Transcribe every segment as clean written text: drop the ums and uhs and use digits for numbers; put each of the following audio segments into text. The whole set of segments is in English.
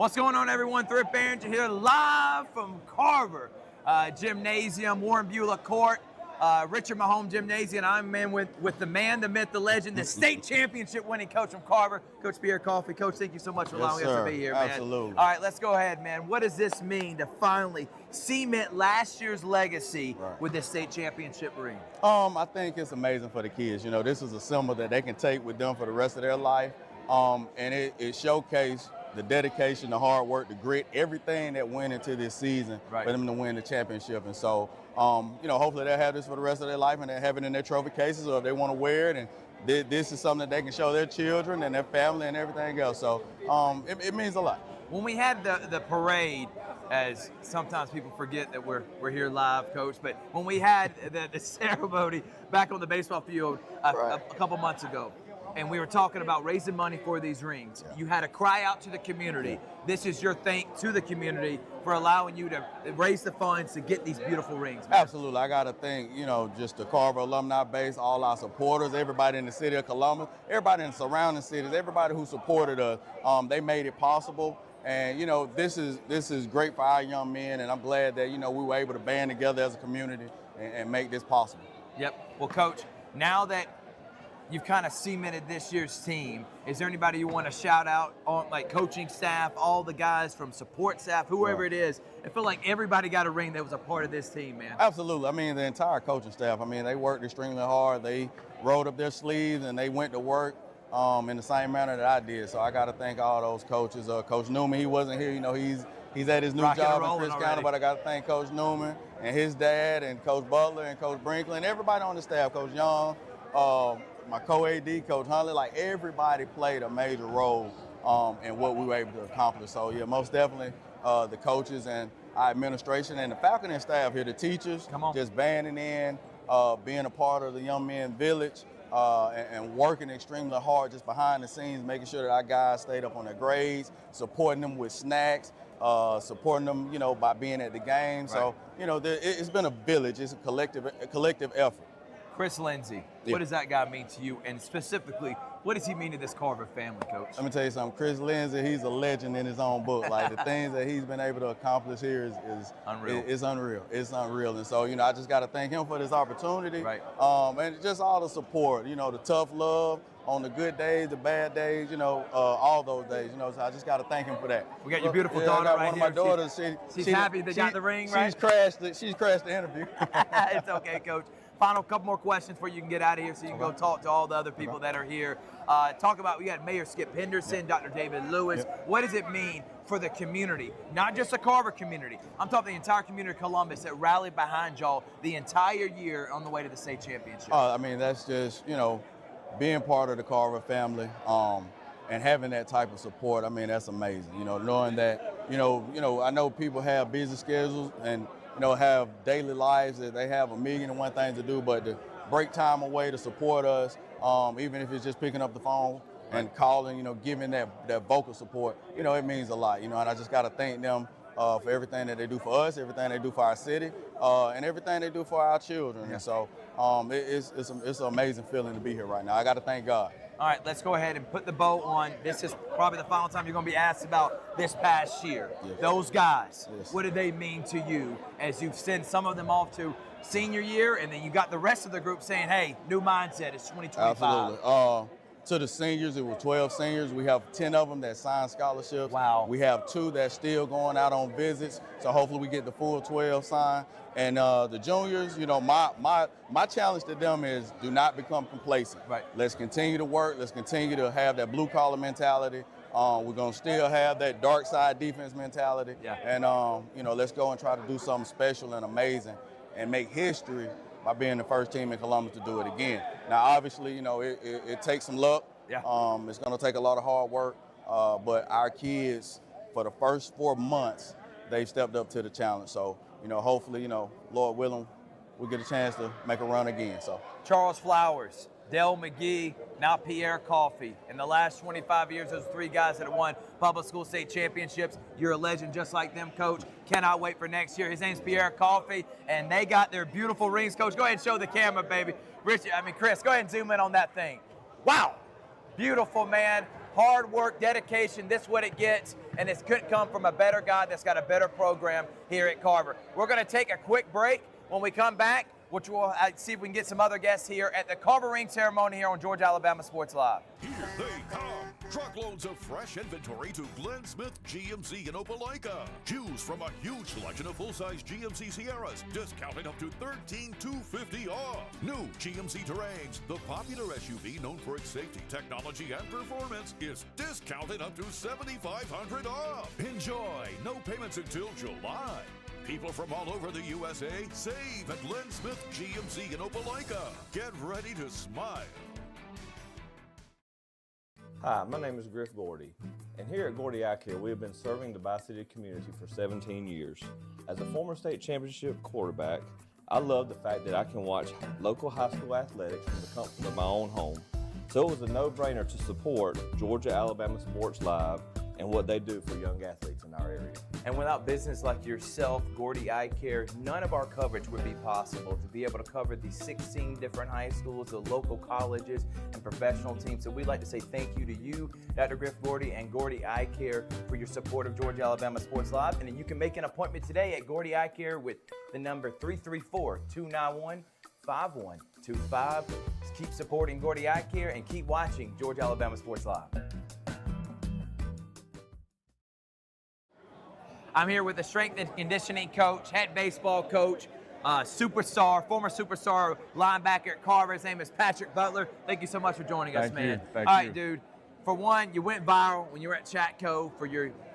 What's going on, everyone? Thrift Barons here live from Carver Gymnasium, Warren Beulah Court, Richard Mahone Gymnasium. I'm in with the man, the myth, the legend, the state championship winning coach from Carver, Coach Pierre Coffey. Coach, thank you so much for allowing us to be here, man. Absolutely. All right, let's go ahead, man. What does this mean to finally cement last year's legacy with this state championship ring? I think it's amazing for the kids. You know, this is a symbol that they can take with them for the rest of their life. And it showcased the dedication, the hard work, the grit, everything that went into this season for them to win the championship. And so, you know, hopefully they'll have this for the rest of their life and they'll have it in their trophy cases, or if they want to wear it. And this is something that they can show their children and their family and everything else. So it means a lot. When we had the parade, as sometimes people forget that we're here live, Coach, but when we had the ceremony back on the baseball field a couple months ago, and we were talking about raising money for these rings, you had a cry out to the community. This is your thank to the community for allowing you to raise the funds to get these beautiful rings, man. Absolutely. I got to thank, you know, just the Carver alumni base, all our supporters, everybody in the city of Columbus, everybody in the surrounding cities, everybody who supported us. They made it possible. And, you know, this is great for our young men, and I'm glad that, you know, we were able to band together as a community and make this possible. Yep. Well, Coach, now that you've kind of cemented this year's team, is there anybody you want to shout out on, like coaching staff, all the guys from support staff, whoever it is? I feel like everybody got a ring that was a part of this team, man. Absolutely. I mean, the entire coaching staff, I mean, they worked extremely hard. They rolled up their sleeves and they went to work in the same manner that I did. So I got to thank all those coaches. Coach Newman, he wasn't here. You know, he's at his new job in Chris County, but I got to thank Coach Newman and his dad and Coach Butler and Coach Brinkley and everybody on the staff, Coach Young, my co-AD, Coach Huntley. Like, everybody played a major role in what we were able to accomplish. So, yeah, most definitely the coaches and our administration and the faculty and staff here, the teachers, just banding in, being a part of the Young Men Village, and working extremely hard just behind the scenes, making sure that our guys stayed up on their grades, supporting them with snacks, supporting them, you know, by being at the game. So, you know, it's been a village. It's a collective effort. Chris Lindsay, what does that guy mean to you? And specifically, what does he mean to this Carver family, Coach? Let me tell you something. Chris Lindsay, he's a legend in his own book. Like, the things that he's been able to accomplish here is unreal. It's unreal. It's unreal. And so, you know, I just got to thank him for this opportunity. And just all the support, you know, the tough love on the good days, the bad days, you know, all those days, you know, so I just got to thank him for that. We got your beautiful daughter right here. One of my daughters, she's happy they got the ring, right? She's crashed the interview. It's okay, Coach. Final couple more questions before you can get out of here so you can go talk to all the other people that are here. Talk about, we got Mayor Skip Henderson, Dr. David Lewis. What does it mean for the community, not just the Carver community? I'm talking the entire community of Columbus that rallied behind y'all the entire year on the way to the state championship. I mean, that's just, you know, being part of the Carver family and having that type of support. I mean, that's amazing. You know, knowing that, you know, I know people have busy schedules and, you know, have daily lives that they have 1,000,001 things to do, but to break time away to support us, even if it's just picking up the phone and calling, you know, giving that vocal support, you know, it means a lot, you know, and I just got to thank them for everything that they do for us, everything they do for our city, and everything they do for our children. And so it's an amazing feeling to be here right now. I got to thank God. All right, let's go ahead and put the bow on. This is probably the final time you're going to be asked about this past year. Those guys, what did they mean to you as you've sent some of them off to senior year, and then you got the rest of the group saying, hey, new mindset, it's 2025. Absolutely. To the seniors, it was 12 seniors. We have 10 of them that signed scholarships. Wow. We have 2 that's still going out on visits, so hopefully we get the full 12 signed. And the juniors, you know, my challenge to them is do not become complacent. Let's continue to work. Let's continue to have that blue-collar mentality. We're going to still have that dark side defense mentality. And, you know, let's go and try to do something special and amazing and make history by being the first team in Columbus to do it again. Now, obviously, you know, it takes some luck. It's going to take a lot of hard work. But our kids, for the first 4 months, they've stepped up to the challenge. So, you know, hopefully, you know, Lord willing, we'll get a chance to make a run again. So, Charles Flowers, Dale McGee, now Pierre Coffey. In the last 25 years, those 3 guys that have won public school state championships. You're a legend just like them, Coach. Cannot wait for next year. His name's Pierre Coffey, and they got their beautiful rings. Coach, go ahead and show the camera, baby. Chris, go ahead and zoom in on that thing. Wow. Beautiful, man. hard work, dedication, this is what it gets, and this couldn't come from a better guy that's got a better program here at Carver. We're going to take a quick break. When we come back, which we'll see if we can get some other guests here at the Carver ring ceremony here on Georgia Alabama Sports Live. Here they come. Truckloads of fresh inventory to Glenn Smith GMC in Opelika. Choose from a huge selection of full-size GMC Sierras, discounted up to $13,250 off. New GMC Terrains, the popular SUV known for its safety, technology, and performance, is discounted up to $7,500 off. Enjoy. No payments until July. People from all over the USA save at Glenn Smith GMC in Opelika. Get ready to smile. Hi, my name is Griff Gordy, and here at Gordy Eye Care, we have been serving the Bi-City community for 17 years. As a former state championship quarterback, I love the fact that I can watch local high school athletics from the comfort of my own home. So it was a no-brainer to support Georgia Alabama Sports Live and what they do for young athletes in our area. And without business like yourself, Gordy Eye Care, none of our coverage would be possible to be able to cover these 16 different high schools, the local colleges, and professional teams. So we'd like to say thank you to you, Dr. Griff Gordy, and Gordy Eye Care for your support of Georgia Alabama Sports Live. And then you can make an appointment today at Gordy Eye Care with the number 334-291-5125. Keep supporting Gordy Eye Care and keep watching Georgia Alabama Sports Live. I'm here with the strength and conditioning coach, head baseball coach, superstar, former superstar linebacker at Carver. His name is Patrick Butler. Thank you so much for joining us, man. Thank All you. right, dude. For one, you went viral when you were at Chatco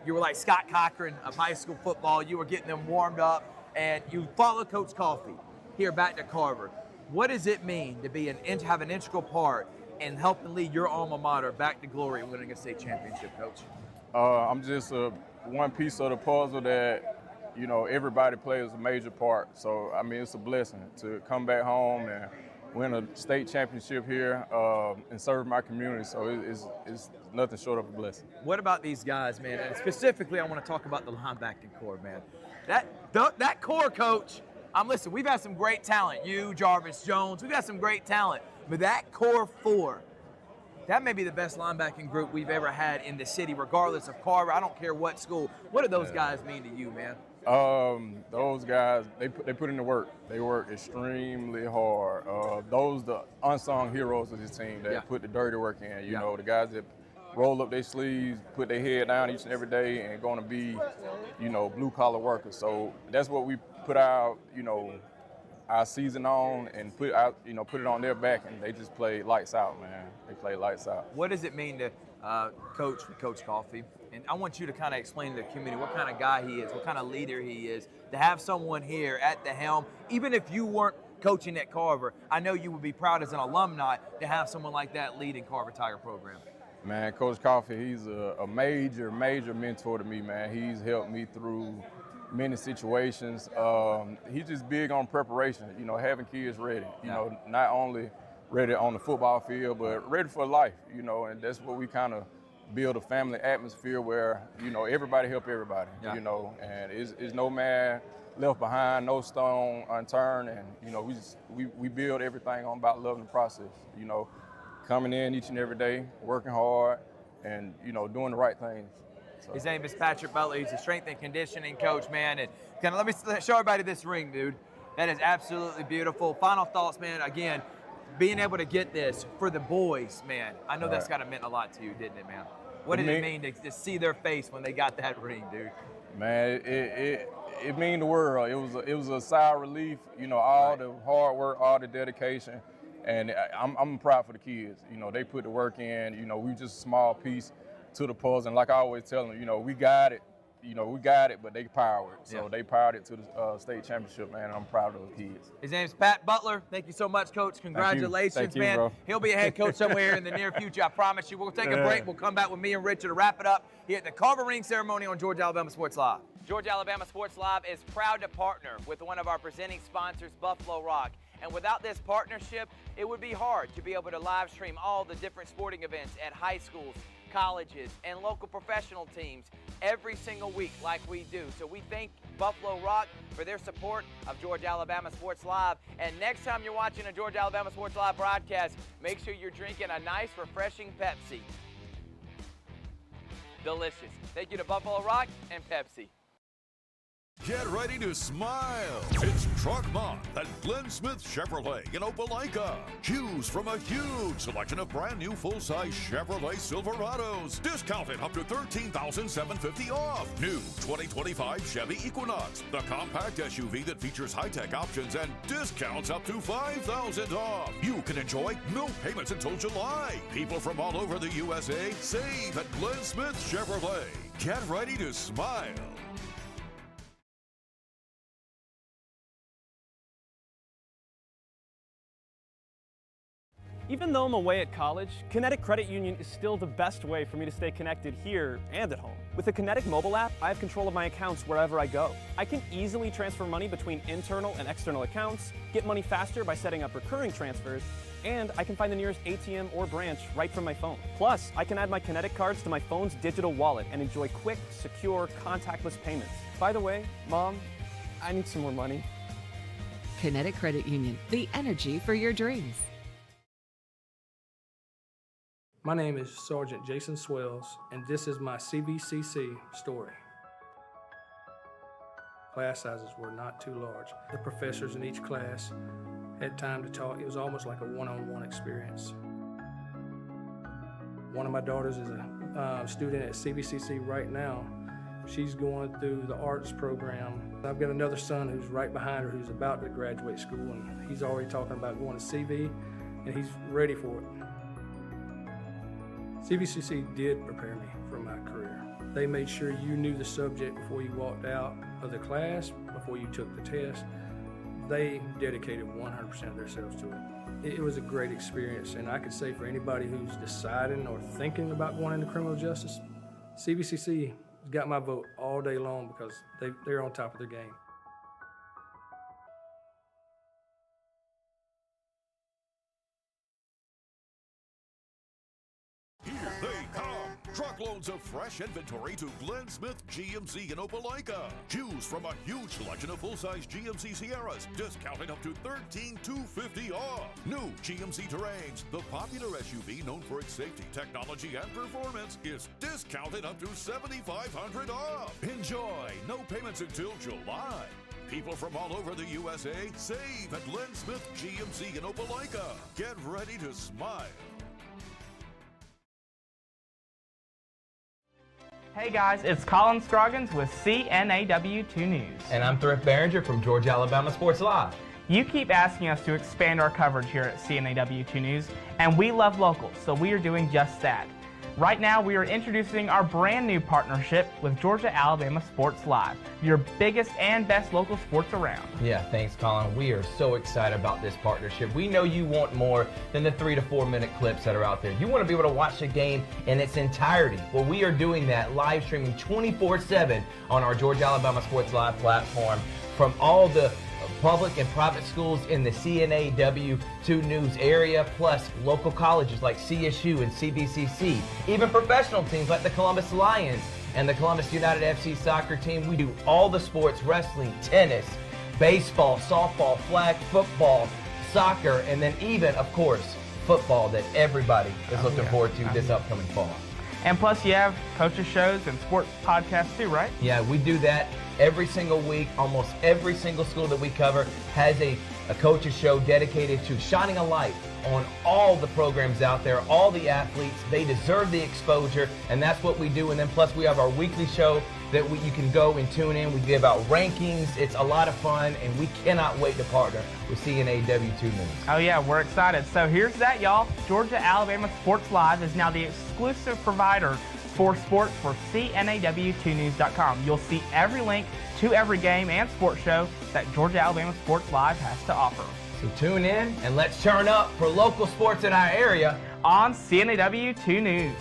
you were like Scott Cochran of high school football. You were getting them warmed up, and you followed Coach Coffey here back to Carver. What does it mean to be have an integral part in helping lead your alma mater back to glory and winning a state championship, Coach? I'm just one piece of the puzzle that, you know, everybody plays a major part. So, I mean, it's a blessing to come back home and win a state championship here and serve my community. So it's nothing short of a blessing. What about these guys, man? And specifically, I want to talk about the linebacking core, man. That core, Coach, listen, we've had some great talent. You, Jarvis Jones, we've had some great talent. But that core four, that may be the best linebacking group we've ever had in the city, regardless of Carver. I don't care what school. What do those guys mean to you, man? Those guys, they put in the work. They work extremely hard. Those the unsung heroes of this team that put the dirty work in. You know, the guys that roll up their sleeves, put their head down each and every day, and going to be, you know, blue collar workers. So that's what we put our season on and put it on their back, and they just play lights out, man. They play lights out. What does it mean to coach with Coach Coffey? And I want you to kind of explain to the community what kind of guy he is, what kind of leader he is, to have someone here at the helm. Even if you weren't coaching at Carver, I know you would be proud as an alumni to have someone like that leading Carver Tiger program. Man, Coach Coffey, he's a major mentor to me, man. He's helped me through many situations. He's just big on preparation, you know, having kids ready, you know, not only ready on the football field, but ready for life, you know, and that's what we kind of build a family atmosphere where, you know, everybody help everybody, you know, and it's no man left behind, no stone unturned, and, you know, we build everything on about loving the process, you know, coming in each and every day, working hard, and, you know, doing the right things. So. His name is Patrick Butler. He's a strength and conditioning coach, man. And let me show everybody this ring, dude. That is absolutely beautiful. Final thoughts, man. Again, being able to get this for the boys, man. I know that's got to meant a lot to you, didn't it, man? What did it mean to see their face when they got that ring, dude? Man, it mean the world. It was a sigh of relief. You know, all the hard work, all the dedication, and I'm proud for the kids. You know, they put the work in. You know, we just a small piece to the puzzle, and like I always tell them, you know, we got it. You know, we got it, but they powered it. So they powered it to the state championship, man, and I'm proud of those kids. His name's Pat Butler. Thank you so much, Coach. Congratulations, Thank you, man. bro. He'll be a head coach somewhere in the near future, I promise you. We'll take a break. We'll come back with me and Richard to wrap it up here at the Carver ring ceremony on Georgia Alabama Sports Live. Georgia Alabama Sports Live is proud to partner with one of our presenting sponsors, Buffalo Rock. And without this partnership, it would be hard to be able to live stream all the different sporting events at high schools, colleges, and local professional teams every single week like we do. So we thank Buffalo Rock for their support of Georgia Alabama Sports Live. And next time you're watching a Georgia Alabama Sports Live broadcast, make sure you're drinking a nice, refreshing Pepsi. delicious. Thank you to Buffalo Rock and Pepsi. Get ready to smile. It's Truck Month at Glenn Smith Chevrolet in Opelika. Choose from a huge selection of brand new full-size Chevrolet Silverados. Discounted up to $13,750 off. New 2025 Chevy Equinox, the compact SUV that features high-tech options and discounts up to $5,000 off. You can enjoy no payments until July. People from all over the USA save at Glenn Smith Chevrolet. Get ready to smile. Even though I'm away at college, Kinetic Credit Union is still the best way for me to stay connected here and at home. With the Kinetic mobile app, I have control of my accounts wherever I go. I can easily transfer money between internal and external accounts, get money faster by setting up recurring transfers, and I can find the nearest ATM or branch right from my phone. Plus, I can add my Kinetic cards to my phone's digital wallet and enjoy quick, secure, contactless payments. By the way, Mom, I need some more money. Kinetic Credit Union, the energy for your dreams. My name is Sergeant Jason Swells, and this is my CVCC story. Class sizes were not too large. The professors in each class had time to talk. It was almost like a one-on-one experience. One of my daughters is a student at CVCC right now. She's going through the arts program. I've got another son who's right behind her who's about to graduate school, and he's already talking about going to CV, and he's ready for it. CVCC did prepare me for my career. They made sure you knew the subject before you walked out of the class, before you took the test. They dedicated 100% of themselves to it. It was a great experience, and I could say for anybody who's deciding or thinking about going into criminal justice, CVCC got my vote all day long because they're on top of their game. Here they come. Truckloads of fresh inventory to Glenn Smith GMC in Opelika. Choose from a huge selection of full-size GMC Sierras, discounted up to $13,250 off. New GMC Terrains, the popular SUV known for its safety, technology, and performance, is discounted up to $7,500 off. Enjoy no payments until July. People from all over the USA save at Glenn Smith GMC in Opelika. Get ready to smile. Hey guys, it's Colin Scroggins with CNAW2 News. And I'm Thrift Behringer from Georgia Alabama Sports Live. You keep asking us to expand our coverage here at CNAW2 News, and we love locals, so we are doing just that. Right now, we are introducing our brand new partnership with Georgia Alabama Sports Live, your biggest and best local sports around. Yeah, thanks, Colin. We are so excited about this partnership. We know you want more than the 3 to 4 minute clips that are out there. You want to be able to watch the game in its entirety. Well, we are doing that live streaming 24/7 on our Georgia Alabama Sports Live platform from all the public and private schools in the CNAW2 News area, plus local colleges like CSU and CBCC, even professional teams like the Columbus Lions and the Columbus United FC soccer team. We do all the sports: wrestling, tennis, baseball, softball, flag football, soccer, and then even, of course, football that everybody is looking forward to this upcoming fall. And plus, you have coaches shows and sports podcasts too, right? Yeah, we do that every single week. Almost every single school that we cover has a coaches show dedicated to shining a light on all the programs out there, all the athletes. They deserve the exposure, and that's what we do. And then plus we have our weekly show that you can go and tune in. We give out rankings. It's a lot of fun, and we cannot wait to partner with CNAW2 News. Oh yeah, we're excited. So here's that, y'all. Georgia Alabama Sports Live is now the exclusive provider for sports for CNAW2news.com. You'll see every link to every game and sports show that Georgia Alabama Sports Live has to offer. So tune in and let's turn up for local sports in our area on CNAW2 News.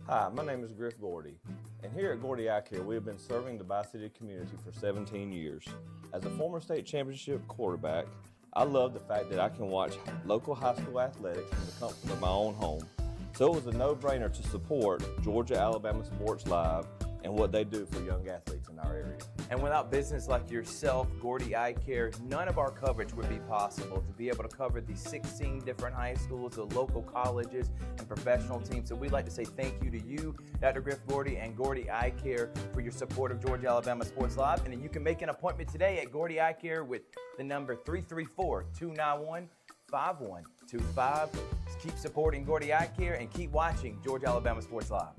Hi, my name is Griff Gordy, and here at Gordy Eye Care, we have been serving the Bi-City community for 17 years. As a former state championship quarterback, I love the fact that I can watch local high school athletics from the comfort of my own home. So it was a no-brainer to support Georgia Alabama Sports Live and what they do for young athletes in our area. And without business like yourself, Gordy Eye Care, none of our coverage would be possible. To be able to cover the 16 different high schools, the local colleges, and professional teams. So we'd like to say thank you to you, Dr. Griff Gordy, and Gordy Eye Care for your support of Georgia Alabama Sports Live. And then you can make an appointment today at Gordy Eye Care with the number 334-291-5125. Keep supporting Gordy Eye Care and keep watching Georgia Alabama Sports Live.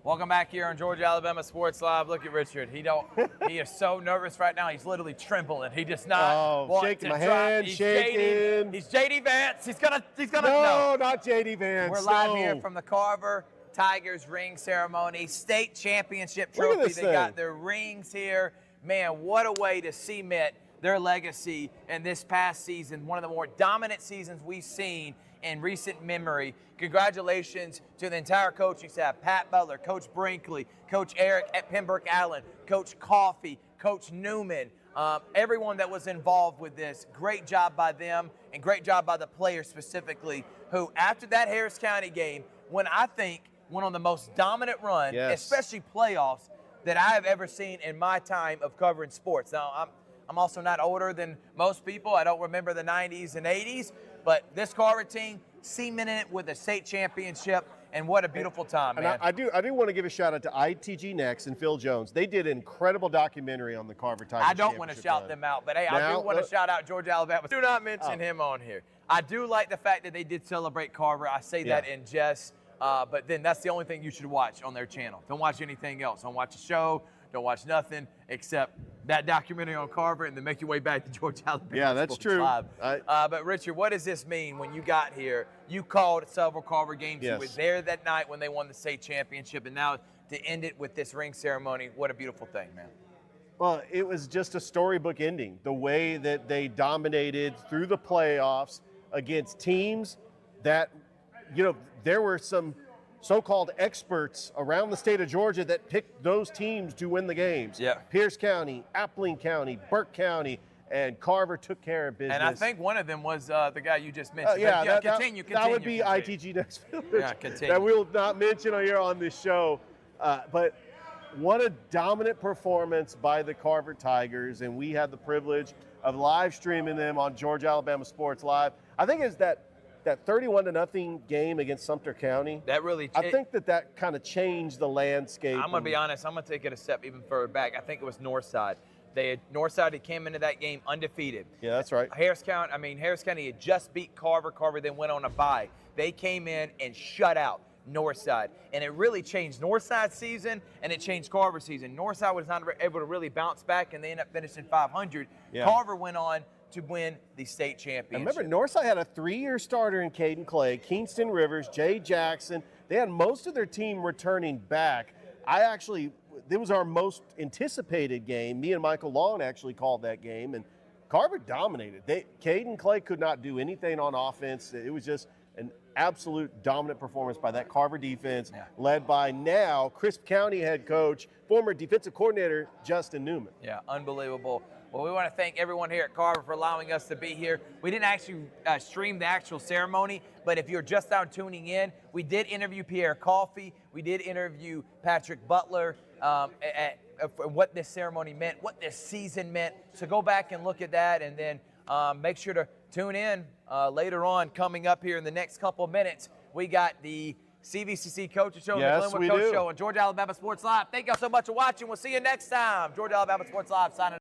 Welcome back here on Georgia Alabama Sports Live. Look at Richard. He is so nervous right now. He's literally trembling. He just not wanting to shaking my drop. hand, He's shaking. He's JD Vance. He's gonna No, not JD Vance. We're live no. here from the Carver Tigers ring ceremony, state championship Look at trophy. this They thing. got their rings here. Man, what a way to cement their legacy in this past season, one of the more dominant seasons we've seen in recent memory. Congratulations to the entire coaching staff, Pat Butler, Coach Brinkley, Coach Eric at Pembroke Allen, Coach Coffey, Coach Newman, everyone that was involved with this. Great job by them and great job by the players specifically, who after that Harris County game, went on the most dominant run, especially playoffs, that I have ever seen in my time of covering sports. Now, I'm also not older than most people. I don't remember the 90s and 80s, but this Carver team cemented it with a state championship, and what a beautiful time, man. And I do want to give a shout out to ITG Next and Phil Jones. They did an incredible documentary on the Carver Tigers. I don't want to shout them out, but hey, I do want to shout out Georgia Alabama. Do not mention him on here. I do like the fact that they did celebrate Carver. I say that in jest, but then that's the only thing you should watch on their channel. Don't watch anything else. Don't watch a show. Don't watch nothing except that documentary on Carver, and then make your way back to Georgia Alabama. Yeah, that's true. But Richard, what does this mean when you got here? You called several Carver games. Yes. You were there that night when they won the state championship, and now to end it with this ring ceremony, what a beautiful thing, man. Well, it was just a storybook ending. The way that they dominated through the playoffs against teams that, there were some so-called experts around the state of Georgia that picked those teams to win the games. Yeah. Pierce County, Appling County, Burke County, and Carver took care of business. And I think one of them was the guy you just mentioned. Continue. That would be ITG Next Village. Yeah, continue. That we'll not mention here on this show. But what a dominant performance by the Carver Tigers, and we had the privilege of live streaming them on Georgia Alabama Sports Live. I think it's that 31-0 game against Sumter County. That really. I think that kind of changed the landscape. I'm going to be honest. I'm going to take it a step even further back. I think it was Northside. Northside came into that game undefeated. Yeah, that's right. Harris County had just beat Carver. Carver then went on a bye. They came in and shut out Northside, and it really changed Northside's season, and it changed Carver's season. Northside was not able to really bounce back, and they ended up finishing 500. Yeah. Carver went on to win the state championship. And remember, Northside had a 3-year starter in Caden Clay, Kingston Rivers, Jay Jackson. They had most of their team returning back. It was our most anticipated game. Me and Michael Long actually called that game, and Carver dominated. Caden Clay could not do anything on offense. It was just an absolute dominant performance by that Carver defense, led by now Crisp County head coach, former defensive coordinator, Justin Newman. Yeah, unbelievable. Well, we want to thank everyone here at Carver for allowing us to be here. We didn't actually stream the actual ceremony, but if you're just now tuning in, we did interview Pierre Coffey. We did interview Patrick Butler what this ceremony meant, what this season meant. So go back and look at that, and then make sure to tune in later on. Coming up here in the next couple of minutes, we got the CVCC Coaches Show, yes, the Glenwood Coach Show on Georgia Alabama Sports Live. Thank y'all so much for watching. We'll see you next time. Georgia Alabama Sports Live signing